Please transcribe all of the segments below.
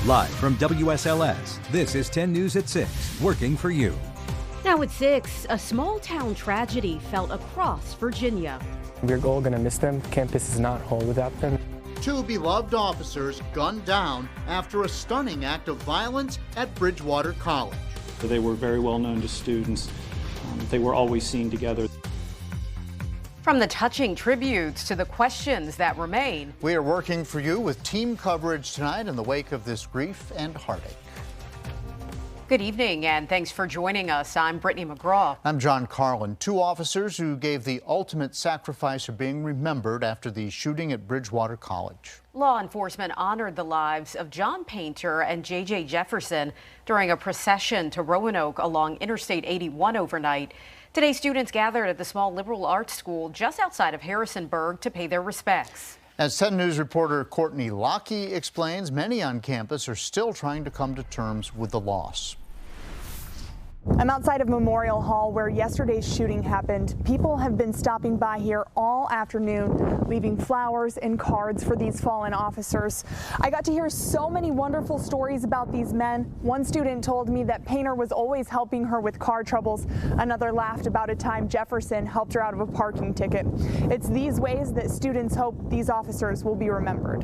Live from WSLS, this is 10 News at 6, working for you. Now at 6, a small town tragedy felt across Virginia. We're all going to miss them. Campus is not whole without them. 2 beloved officers gunned down after a stunning act of violence at Bridgewater College. They were very well known to students. They were always seen together. From the touching tributes to the questions that remain. We are working for you with team coverage tonight in the wake of this grief and heartache. Good evening, and thanks for joining us. I'm Brittany McGraw. I'm John Carlin. 2 officers who gave the ultimate sacrifice are being remembered after the shooting at Bridgewater College. Law enforcement honored the lives of John Painter and J.J. Jefferson during a procession to Roanoke along Interstate 81 overnight. Today, students gathered at the small liberal arts school just outside of Harrisonburg to pay their respects. As 10 News reporter Courtney Lockie explains, many on campus are still trying to come to terms with the loss. I'm outside of Memorial Hall where yesterday's shooting happened. People have been stopping by here all afternoon, leaving flowers and cards for these fallen officers. I got to hear so many wonderful stories about these men. One student told me that Painter was always helping her with car troubles. Another laughed about a time Jefferson helped her out of a parking ticket. It's these ways that students hope these officers will be remembered.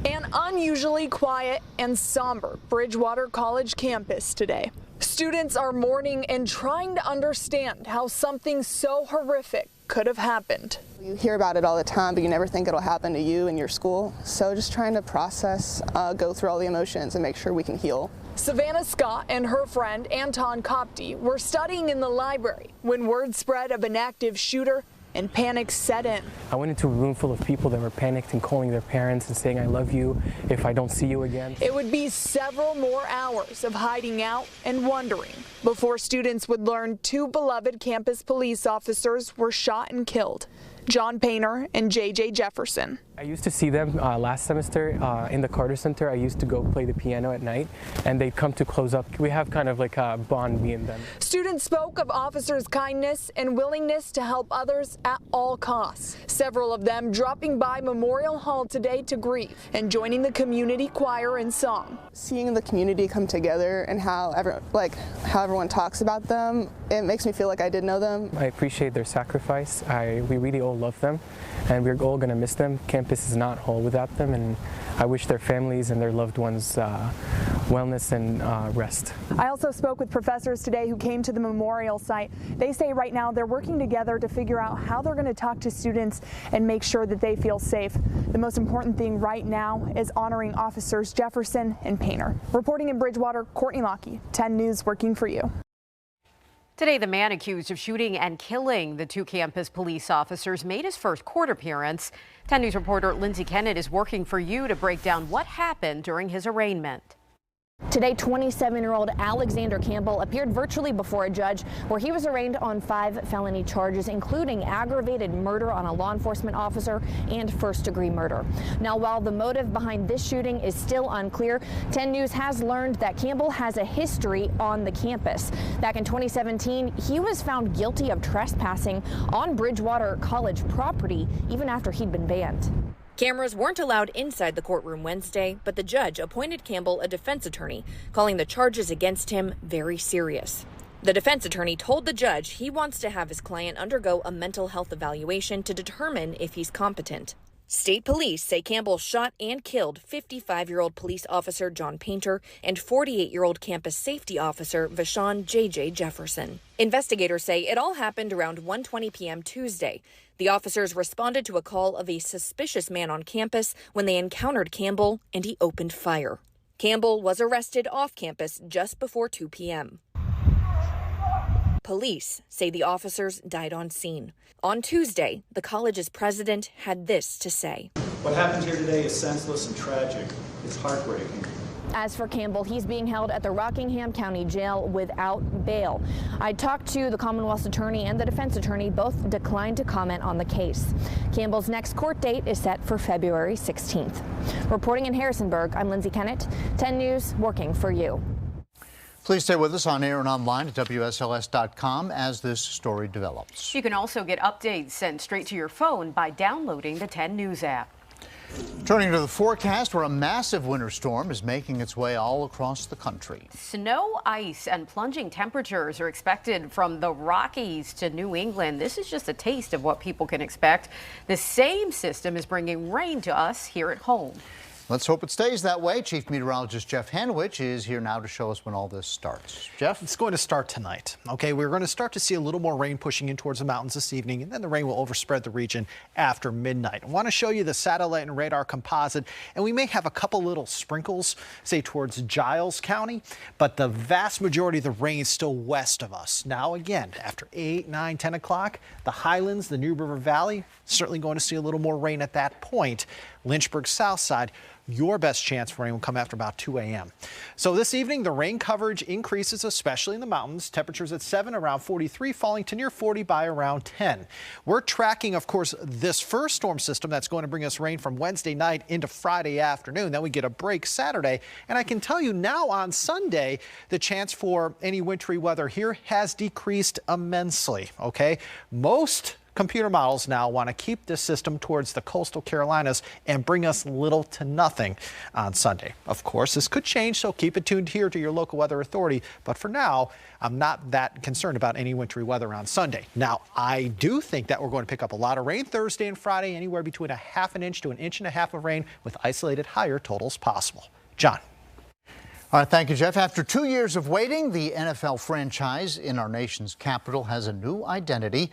An unusually quiet and somber Bridgewater College campus today. Students are mourning and trying to understand how something so horrific could have happened. You hear about it all the time, but you never think it'll happen to you in your school. So just trying to process, go through all the emotions and make sure we can heal. Savannah Scott and her friend Anton Kopti were studying in the library when word spread of an active shooter and panic set in. I went into a room full of people that were panicked and calling their parents and saying, "I love you if I don't see you again." It would be several more hours of hiding out and wondering before students would learn 2 beloved campus police officers were shot and killed, John Painter and J.J. Jefferson. I used to see them last semester in the Carter Center. I used to go play the piano at night, and they'd come to close up. We have kind of like a bond, me and them. Students spoke of officers' kindness and willingness to help others at all costs. Several of them dropping by Memorial Hall today to grieve and joining the community choir in song. Seeing the community come together and how everyone talks about them, it makes me feel like I did know them. I appreciate their sacrifice. We really all love them, and we're all going to miss them. Campus is not whole without them, and I wish their families and their loved ones wellness and rest. I also spoke with professors today who came to the memorial site. They say right now they're working together to figure out how they're going to talk to students and make sure that they feel safe. The most important thing right now is honoring officers Jefferson and Painter. Reporting in Bridgewater, Courtney Lockie, 10 News, working for you. Today, the man accused of shooting and killing the 2 campus police officers made his first court appearance. 10 News reporter Lindsay Kennett is working for you to break down what happened during his arraignment. Today, 27-year-old Alexander Campbell appeared virtually before a judge where he was arraigned on 5 felony charges, including aggravated murder on a law enforcement officer and first-degree murder. Now, while the motive behind this shooting is still unclear, 10 News has learned that Campbell has a history on the campus. Back in 2017, he was found guilty of trespassing on Bridgewater College property even after he'd been banned. Cameras weren't allowed inside the courtroom Wednesday, but the judge appointed Campbell a defense attorney, calling the charges against him very serious. The defense attorney told the judge he wants to have his client undergo a mental health evaluation to determine if he's competent. State police say Campbell shot and killed 55-year-old police officer John Painter and 48-year-old campus safety officer Vashon J.J. Jefferson. Investigators say it all happened around 1:20 p.m. Tuesday. The officers responded to a call of a suspicious man on campus when they encountered Campbell, and he opened fire. Campbell was arrested off campus just before 2 p.m. Police say the officers died on scene. On Tuesday, the college's president had this to say. What happened here today is senseless and tragic. It's heartbreaking. As for Campbell, he's being held at the Rockingham County Jail without bail. I talked to the Commonwealth's attorney and the defense attorney. Both declined to comment on the case. Campbell's next court date is set for February 16th. Reporting in Harrisonburg, I'm Lindsay Kennett, 10 News, working for you. Please stay with us on air and online at WSLS.com as this story develops. You can also get updates sent straight to your phone by downloading the 10 News app. Turning to the forecast, where a massive winter storm is making its way all across the country. Snow, ice, and plunging temperatures are expected from the Rockies to New England. This is just a taste of what people can expect. The same system is bringing rain to us here at home. Let's hope it stays that way. Chief Meteorologist Jeff Hanowich is here now to show us when all this starts. Jeff? It's going to start tonight. Okay, we're going to start to see a little more rain pushing in towards the mountains this evening, and then the rain will overspread the region after midnight. I want to show you the satellite and radar composite, and we may have a couple little sprinkles, say towards Giles County, but the vast majority of the rain is still west of us. Now, again, after 8, 9, 10 o'clock, the Highlands, the New River Valley, certainly going to see a little more rain at that point. Lynchburg south side, your best chance for rain will come after about 2 a.m. So this evening, the rain coverage increases, especially in the mountains. Temperatures at 7, around 43, falling to near 40 by around 10. We're tracking, of course, this first storm system that's going to bring us rain from Wednesday night into Friday afternoon. Then we get a break Saturday. And I can tell you now on Sunday, the chance for any wintry weather here has decreased immensely. Okay, most computer models now want to keep this system towards the coastal Carolinas and bring us little to nothing on Sunday. Of course, this could change, so keep it tuned here to your local weather authority. But for now, I'm not that concerned about any wintry weather on Sunday. Now, I do think that we're going to pick up a lot of rain Thursday and Friday, anywhere between a ½ inch to 1.5 inches of rain with isolated higher totals possible. John. All right, thank you, Jeff. After 2 years of waiting, the NFL franchise in our nation's capital has a new identity.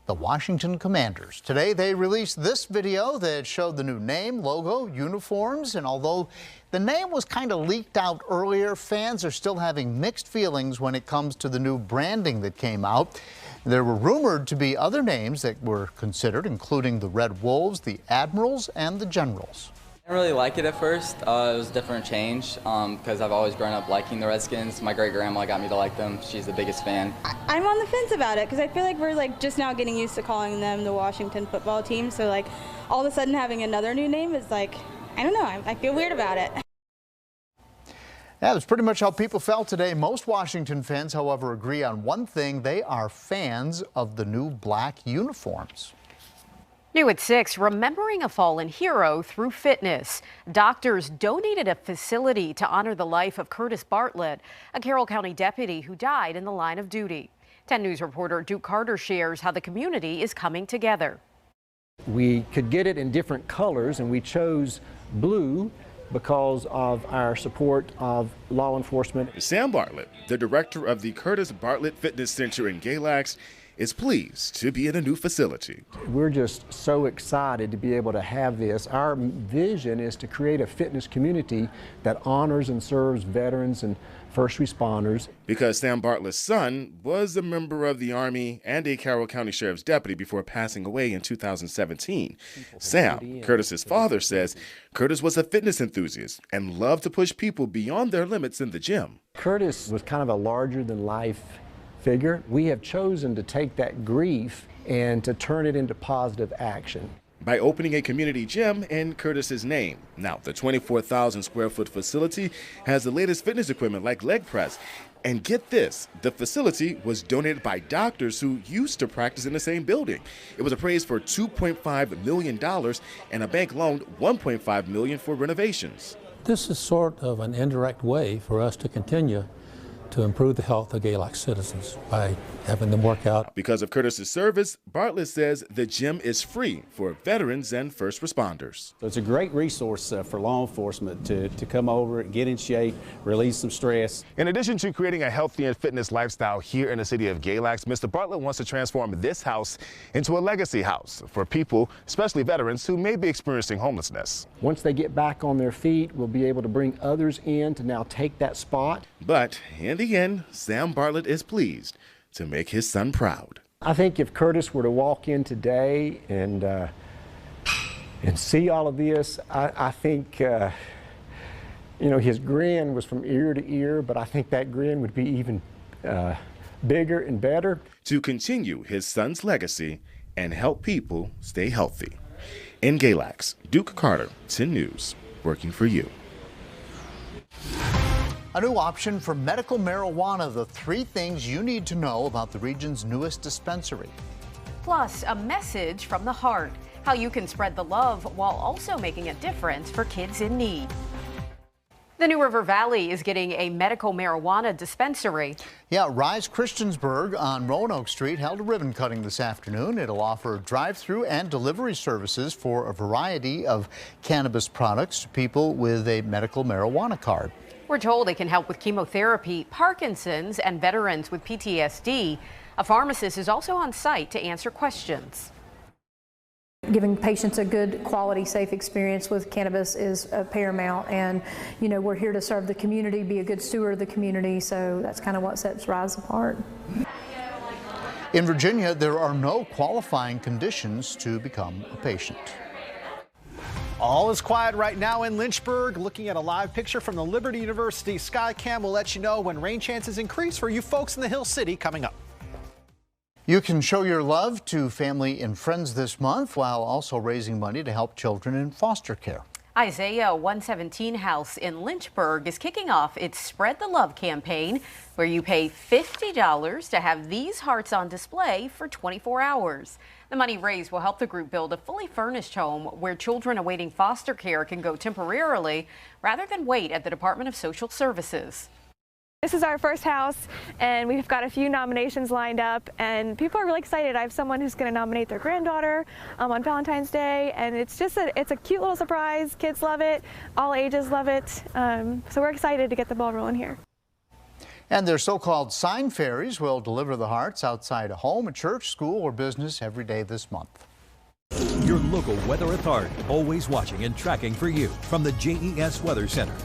The Washington Commanders. Today, they released this video that showed the new name, logo, uniforms, and although the name was kind of leaked out earlier, fans are still having mixed feelings when it comes to the new branding that came out. There were rumored to be other names that were considered, including the Red Wolves, the Admirals, and the Generals. I didn't really like it at first. It was a different change because I've always grown up liking the Redskins. My great-grandma got me to like them. She's the biggest fan. I'm on the fence about it because I feel like we're just now getting used to calling them the Washington football team. So all of a sudden having another new name is I don't know, I feel weird about it. Yeah, that's pretty much how people felt today. Most Washington fans, however, agree on one thing. They are fans of the new black uniforms. New at 6, remembering a fallen hero through fitness. Doctors donated a facility to honor the life of Curtis Bartlett, a Carroll County deputy who died in the line of duty. 10 News reporter Duke Carter shares how the community is coming together. We could get it in different colors, and we chose blue because of our support of law enforcement. Sam Bartlett, the director of the Curtis Bartlett Fitness Center in Galax, is pleased to be in a new facility. We're just so excited to be able to have this. Our vision is to create a fitness community that honors and serves veterans and first responders. Because Sam Bartlett's son was a member of the Army and a Carroll County Sheriff's deputy before passing away in 2017. Sam, Curtis's father, says Curtis was a fitness enthusiast and loved to push people beyond their limits in the gym. Curtis was kind of a larger-than-life figure. We have chosen to take that grief and to turn it into positive action by opening a community gym in Curtis's name. Now, the 24,000 square foot facility has the latest fitness equipment like leg press. And get this, the facility was donated by doctors who used to practice in the same building. It was appraised for $2.5 million, and a bank loaned $1.5 million for renovations. This is sort of an indirect way for us to continue to improve the health of Galax citizens by having them work out. Because of Curtis's service, Bartlett says the gym is free for veterans and first responders. So it's a great resource for law enforcement to come over, get in shape, release some stress. In addition to creating a healthy and fitness lifestyle here in the city of Galax, Mr. Bartlett wants to transform this house into a legacy house for people, especially veterans, who may be experiencing homelessness. Once they get back on their feet, we'll be able to bring others in to now take that spot. But in the end, Sam Bartlett is pleased to make his son proud. I think if Curtis were to walk in today and see all of this, I think, his grin was from ear to ear, but I think that grin would be even bigger and better. To continue his son's legacy and help people stay healthy. In Galax, Duke Carter, 10 News, working for you. A new option for medical marijuana, the 3 things you need to know about the region's newest dispensary. Plus, a message from the heart. how you can spread the love while also making a difference for kids in need. The New River Valley is getting a medical marijuana dispensary. Yeah, Rise Christensburg on Roanoke Street held a ribbon cutting this afternoon. It'll offer drive-through and delivery services for a variety of cannabis products to people with a medical marijuana card. We're told it can help with chemotherapy, Parkinson's, and veterans with PTSD. A pharmacist is also on site to answer questions. Giving patients a good, quality, safe experience with cannabis is paramount, and we're here to serve the community, be a good steward of the community, so that's kind of what sets Rise apart. In Virginia, there are no qualifying conditions to become a patient. All is quiet right now in Lynchburg. Looking at a live picture from the Liberty University Skycam will let you know when rain chances increase for you folks in the Hill City coming up. You can show your love to family and friends this month while also raising money to help children in foster care. Isaiah 117 House in Lynchburg is kicking off its Spread the Love campaign, where you pay $50 to have these hearts on display for 24 hours. The money raised will help the group build a fully furnished home where children awaiting foster care can go temporarily rather than wait at the Department of Social Services. This is our first house, and we've got a few nominations lined up, and people are really excited. I have someone who's going to nominate their granddaughter on Valentine's Day, and it's a cute little surprise. Kids love it. All ages love it. So we're excited to get the ball rolling here. And their so-called sign fairies will deliver the hearts outside a home, a church, school, or business every day this month. Your local weather authority, always watching and tracking for you from the JES Weather Center.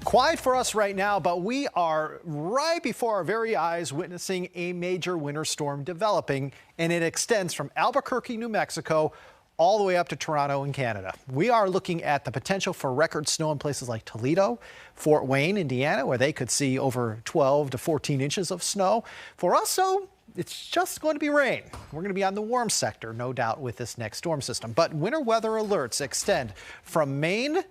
Quiet for us right now, but we are right before our very eyes witnessing a major winter storm developing, and it extends from Albuquerque, New Mexico, all the way up to Toronto in Canada. We are looking at the potential for record snow in places like Toledo, Fort Wayne, Indiana, where they could see over 12 to 14 inches of snow. For us, though, it's just going to be rain. We're going to be on the warm sector, no doubt, with this next storm system. But winter weather alerts extend from Maine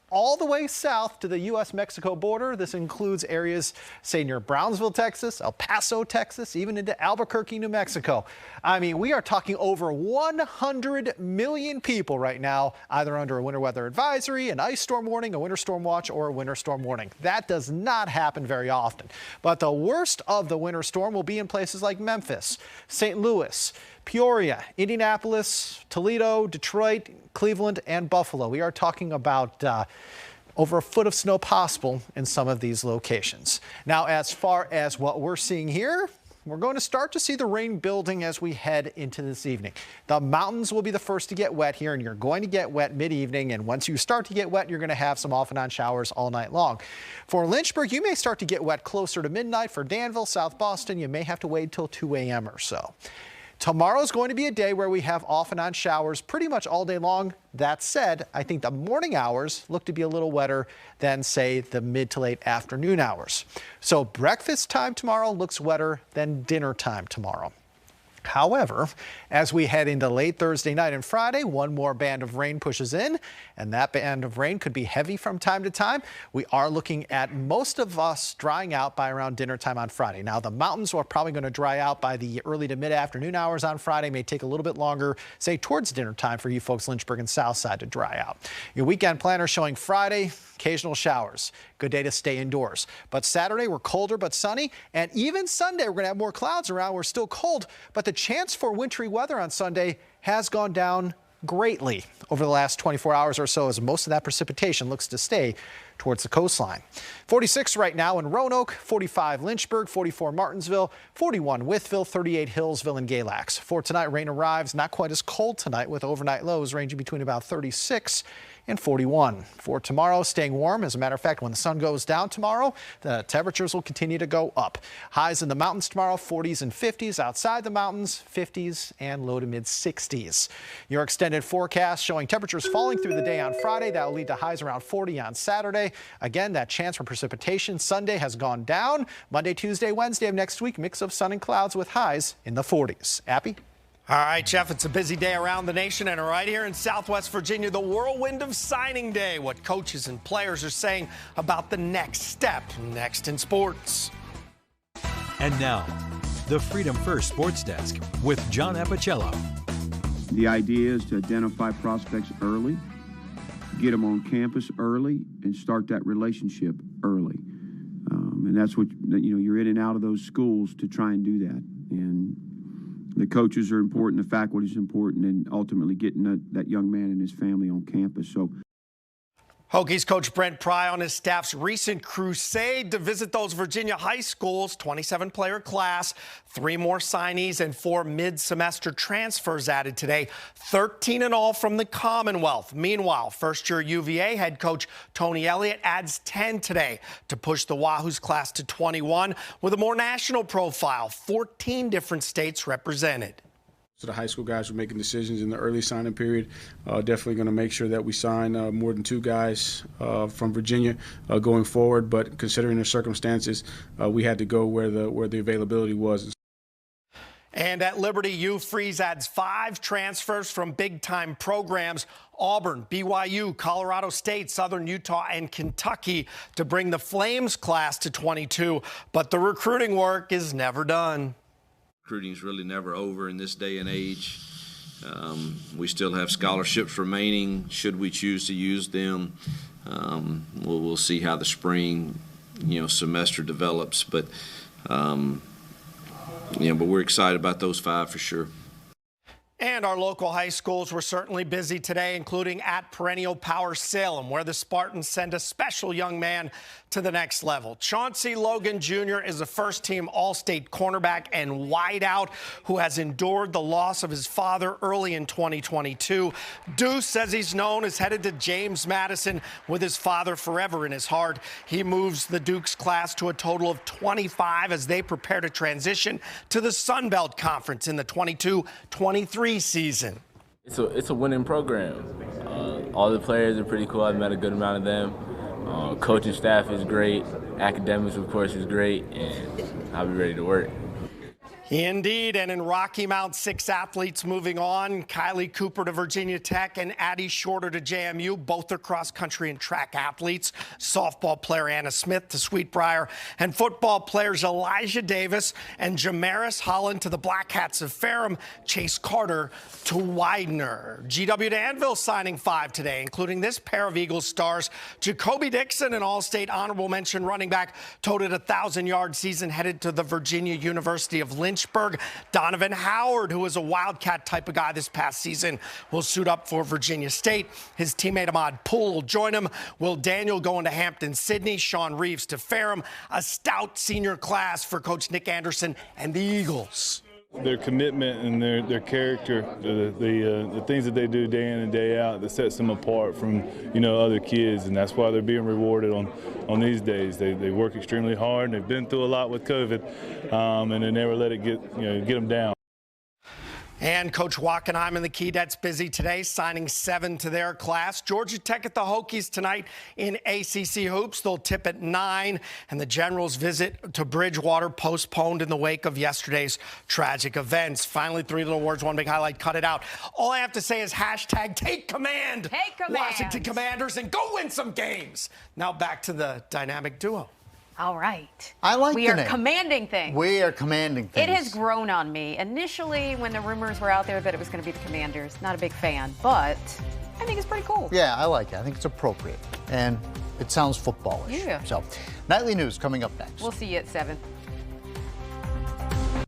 all the way south to the U.S.-Mexico border. This includes areas, say, near Brownsville, Texas, El Paso, Texas, even into Albuquerque, New Mexico. I mean, we are talking over 100 million people right now, either under a winter weather advisory, an ice storm warning, a winter storm watch, or a winter storm warning. That does not happen very often. But the worst of the winter storm will be in places like Memphis, St. Louis, Peoria, Indianapolis, Toledo, Detroit, Cleveland, and Buffalo. We are talking about over a foot of snow possible in some of these locations. Now, as far as what we're seeing here, we're going to start to see the rain building as we head into this evening. The mountains will be the first to get wet here, and you're going to get wet mid-evening. And once you start to get wet, you're going to have some off and on showers all night long. For Lynchburg, you may start to get wet closer to midnight. For Danville, South Boston, you may have to wait till 2 a.m. or so. Tomorrow's going to be a day where we have off and on showers pretty much all day long. That said, I think the morning hours look to be a little wetter than, say, the mid to late afternoon hours. So breakfast time tomorrow looks wetter than dinner time tomorrow. However, as we head into late Thursday night and Friday, one more band of rain pushes in, and that band of rain could be heavy from time to time. We are looking at most of us drying out by around dinner time on Friday. Now, the mountains are probably going to dry out by the early to mid-afternoon hours on Friday. May take a little bit longer, say, towards dinner time for you folks Lynchburg and Southside to dry out. Your weekend planner showing Friday, occasional showers. Good day to stay indoors. But Saturday, we're colder but sunny, and even Sunday, we're going to have more clouds around. We're still cold, but the chance for wintry weather on Sunday has gone down greatly over the last 24 hours or so, as most of that precipitation looks to stay towards the coastline. 46 right now in Roanoke, 45 Lynchburg, 44 Martinsville, 41 Wytheville, 38 Hillsville and Galax. For tonight, rain arrives not quite as cold tonight, with overnight lows ranging between about 36 and 41. For tomorrow, staying warm. As a matter of fact, when the sun goes down tomorrow, the temperatures will continue to go up. Highs in the mountains tomorrow, 40s and 50s. Outside the mountains, 50s and low to mid 60s. Your extended forecast showing temperatures falling through the day on Friday. That will lead to highs around 40 on Saturday. Again, that chance for precipitation Sunday has gone down. Monday, Tuesday, Wednesday of next week, mix of sun and clouds with highs in the 40s. Appy? All right, Jeff, it's a busy day around the nation, and right here in Southwest Virginia, the whirlwind of signing day. What coaches and players are saying about the next step, next in sports. And now, the Freedom First Sports Desk with John Appicello. The idea is to identify prospects early, get them on campus early, and start that relationship early. And that's what, you're in and out of those schools to try and do that. And the coaches are important, the faculty is important, and ultimately getting that young man and his family on campus. So, Hokies coach Brent Pry on his staff's recent crusade to visit those Virginia high schools, 27-player class, 3 more signees and 4 mid-semester transfers added today, 13 in all from the Commonwealth. Meanwhile, first-year UVA head coach Tony Elliott adds 10 today to push the Wahoo's class to 21 with a more national profile, 14 different states represented. So the high school guys were making decisions in the early signing period. Definitely going to make sure that we sign more than 2 guys from Virginia going forward. But considering the circumstances, we had to go where the availability was. And at Liberty U, Freeze adds 5 transfers from big-time programs: Auburn, BYU, Colorado State, Southern Utah, and Kentucky to bring the Flames class to 22. But the recruiting work is never done. Recruiting is really never over in this day and age. We still have scholarships remaining should we choose to use them. We'll see how the spring, semester develops, but we're excited about those 5 for sure. And our local high schools were certainly busy today, including at Perennial Power Salem, where the Spartans send a special young man to the next level. Chauncey Logan Jr. is a first-team All-State cornerback and wideout who has endured the loss of his father early in 2022. Deuce says he's known as headed to James Madison with his father forever in his heart. He moves the Dukes class to a total of 25 as they prepare to transition to the Sun Belt Conference in the 22-23 season. It's a winning program. All the players are pretty cool. I've met a good amount of them. Coaching staff is great. Academics, of course, is great, and I'll be ready to work. Indeed, and in Rocky Mount, 6 athletes moving on. Kylie Cooper to Virginia Tech and Addie Shorter to JMU. Both are cross-country and track athletes. Softball player Anna Smith to Sweetbriar, and football players Elijah Davis and Jamaris Holland to the Black Hats of Ferrum. Chase Carter to Widener. GW Danville signing 5 today, including this pair of Eagles stars. Jacoby Dixon, an All-State honorable mention running back, toted a 1,000-yard season, headed to the Virginia University of Lynchburg. Donovan Howard, who was a Wildcat type of guy this past season, will suit up for Virginia State. His teammate Ahmad Poole will join him. Will Daniel going to Hampton-Sydney. Sean Reeves to Ferrum. A stout senior class for Coach Nick Anderson and the Eagles. Their commitment and their character, the things that they do day in and day out, that sets them apart from other kids, and that's why they're being rewarded on these days. They work extremely hard. They've been through a lot with COVID, and they never let it get them down. And Coach Wackenheim and the Keydets busy today, signing 7 to their class. Georgia Tech at the Hokies tonight in ACC hoops. They'll tip at 9, and the Generals' visit to Bridgewater postponed in the wake of yesterday's tragic events. Finally, 3 little words, 1 big highlight. Cut it out. All I have to say is hashtag take command. Take command. Washington Commanders, and go win some games. Now back to the dynamic duo. All right. I like We the are name. commanding things. We are commanding things. It has grown on me. Initially, when the rumors were out there that it was going to be the Commanders, not a big fan, but I think it's pretty cool. Yeah, I like it. I think it's appropriate. And it sounds footballish. Yeah. So, nightly news coming up next. We'll see you at 7.